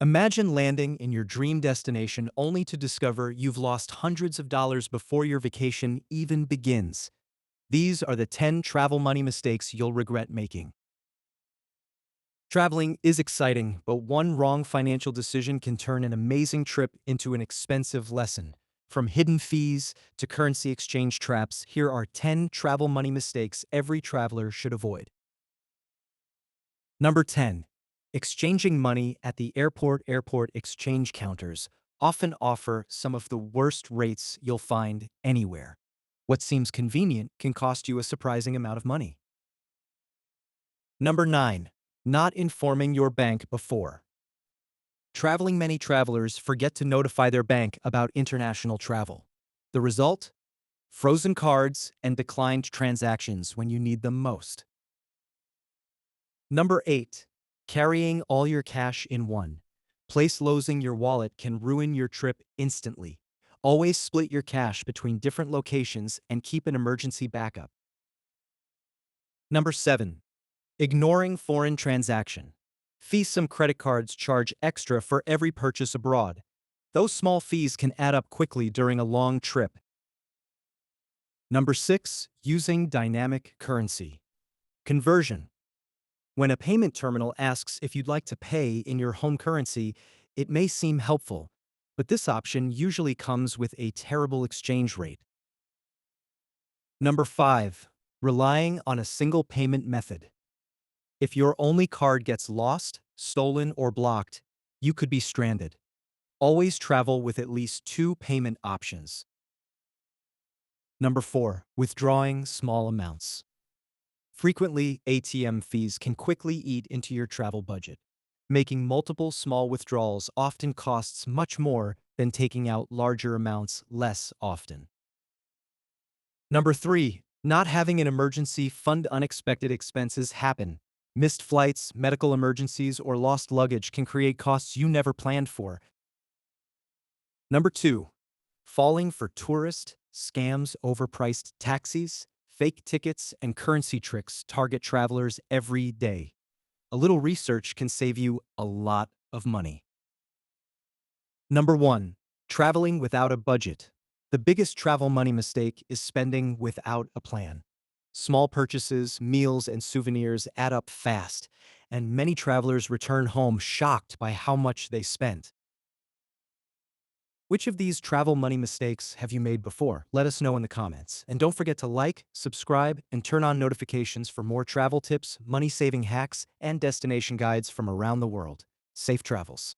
Imagine landing in your dream destination only to discover you've lost hundreds of dollars before your vacation even begins. These are the 10 travel money mistakes you'll regret making. Traveling is exciting, but one wrong financial decision can turn an amazing trip into an expensive lesson. From hidden fees to currency exchange traps, here are 10 travel money mistakes every traveler should avoid. Number 10. Exchanging money at the airport exchange counters often offer some of the worst rates you'll find anywhere. What seems convenient can cost you a surprising amount of money. Number 9. Not informing your bank before. Traveling Many travelers forget to notify their bank about international travel. The result? Frozen cards and declined transactions when you need them most. Number 8. Carrying all your cash in one place. Losing your wallet can ruin your trip instantly. Always split your cash between different locations and keep an emergency backup. Number 7. Ignoring foreign transaction fees. Some credit cards charge extra for every purchase abroad. Those small fees can add up quickly during a long trip. Number 6. Using dynamic currency conversion. When a payment terminal asks if you'd like to pay in your home currency, it may seem helpful, but this option usually comes with a terrible exchange rate. Number 5. Relying on a single payment method. If your only card gets lost, stolen, or blocked, you could be stranded. Always travel with at least two payment options. Number 4. Withdrawing small amounts. Frequently, ATM fees can quickly eat into your travel budget. Making multiple small withdrawals often costs much more than taking out larger amounts less often. Number 3. Not having an emergency fund. Unexpected expenses happen. Missed flights, medical emergencies, or lost luggage can create costs you never planned for. Number 2. Falling for tourist scams. Overpriced taxis, fake tickets, and currency tricks target travelers every day. A little research can save you a lot of money. Number 1. Traveling without a budget. The biggest travel money mistake is spending without a plan. Small purchases, meals, and souvenirs add up fast, and many travelers return home shocked by how much they spent. Which of these travel money mistakes have you made before? Let us know in the comments. And don't forget to like, subscribe, and turn on notifications for more travel tips, money-saving hacks, and destination guides from around the world. Safe travels.